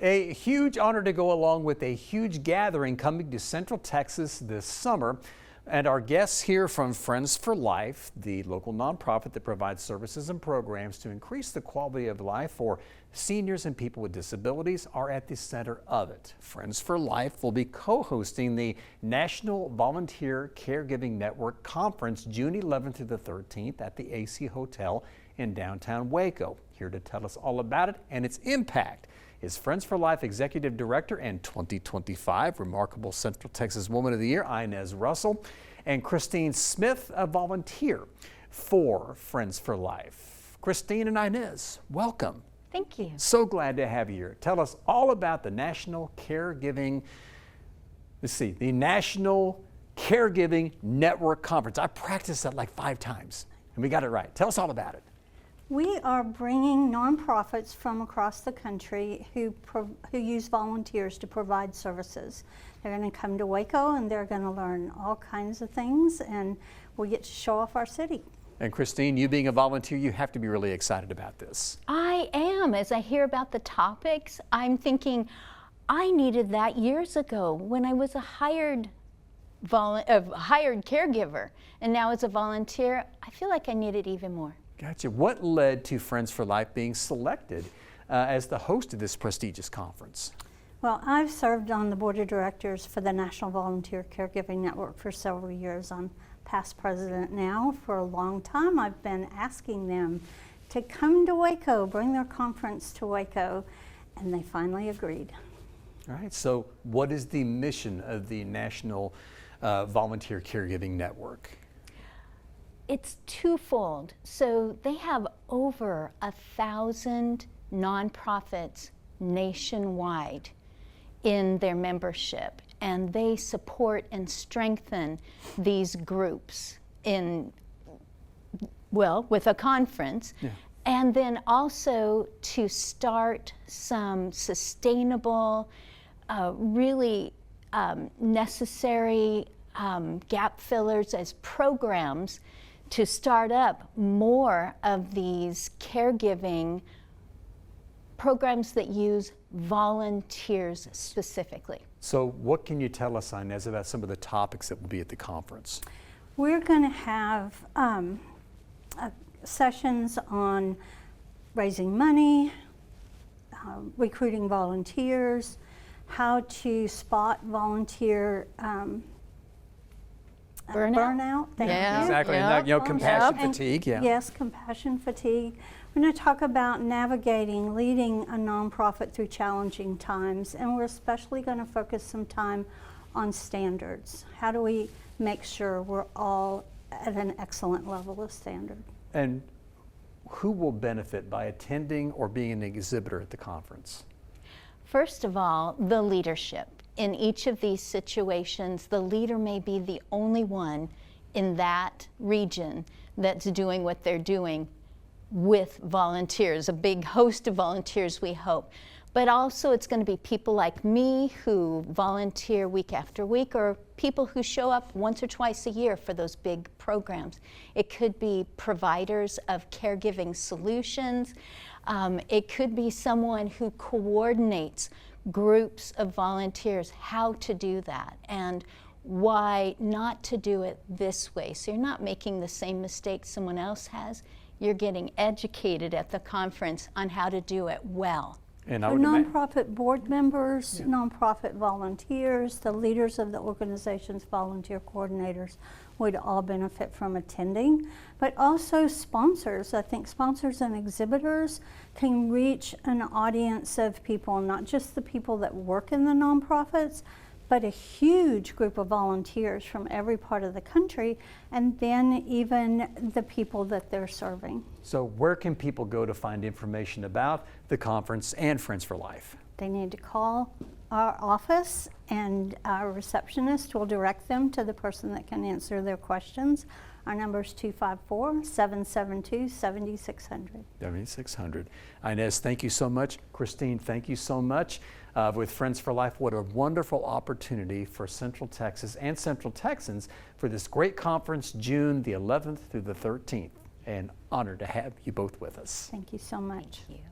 A huge honor to go along with a huge gathering coming to Central Texas this summer. And our guests here from Friends for Life, the local nonprofit that provides services and programs to increase the quality of life for seniors and people with disabilities, are at the center of it. Friends for Life will be co-hosting the National Volunteer Caregiving Network Conference June 11th through the 13th at the AC Hotel in downtown Waco. Here to tell us all about it and its impact is Friends for Life Executive Director and 2025 Remarkable Central Texas Woman of the Year, Inez Russell, and Christine Smith, a volunteer for Friends for Life. Christine and Inez, welcome. Thank you. So glad to have you here. Tell us all about the National Caregiving, the National Caregiving Network Conference. I practiced that like 5 times and we got it right. Tell us all about it. We are bringing nonprofits from across the country who use volunteers to provide services. They're going to come to Waco and they're going to learn all kinds of things, and we get to show off our city. And Christine, you being a volunteer, you have to be really excited about this. I am. As I hear about the topics, I'm thinking I needed that years ago when I was a hired caregiver, and now as a volunteer, I feel like I need it even more. Gotcha. What led to Friends for Life being selected as the host of this prestigious conference? Well, I've served on the board of directors for the National Volunteer Caregiving Network for several years. I'm past president now. For a long time, I've been asking them to come to Waco, bring their conference to Waco, and they finally agreed. All right, so what is the mission of the National Volunteer Caregiving Network? It's twofold. So they have over 1,000 nonprofits nationwide in their membership, and they support and strengthen these groups with a conference. Yeah. And then also to start some sustainable, really necessary gap fillers as programs to start up more of these caregiving programs that use volunteers specifically. So what can you tell us, Inez, about some of the topics that will be at the conference? We're going to have sessions on raising money, recruiting volunteers, how to spot volunteer burnout. Yeah. Exactly. Yeah. And compassion fatigue. Yeah. Yes, compassion fatigue. We're going to talk about navigating, leading a nonprofit through challenging times, and we're especially going to focus some time on standards. How do we make sure we're all at an excellent level of standard? And who will benefit by attending or being an exhibitor at the conference? First of all, the leadership. In each of these situations, the leader may be the only one in that region that's doing what they're doing with volunteers, a big host of volunteers, we hope. But also it's going to be people like me who volunteer week after week, or people who show up once or twice a year for those big programs. It could be providers of caregiving solutions. It could be someone who coordinates groups of volunteers, how to do that and why not to do it this way. So you're not making the same mistakes someone else has. You're getting educated at the conference on how to do it well. And for nonprofit board members, nonprofit volunteers, the leaders of the organization's volunteer coordinators would all benefit from attending, but also sponsors. I think sponsors and exhibitors can reach an audience of people, not just the people that work in the nonprofits, but a huge group of volunteers from every part of the country, and then even the people that they're serving. So where can people go to find information about the conference and Friends for Life? They need to call our office, and our receptionist will direct them to the person that can answer their questions. Our number is 254-772-7600. 7600. Inez, thank you so much. Christine, thank you so much. With Friends for Life, what a wonderful opportunity for Central Texas and Central Texans for this great conference, June the 11th through the 13th. An honor to have you both with us. Thank you so much. Thank you.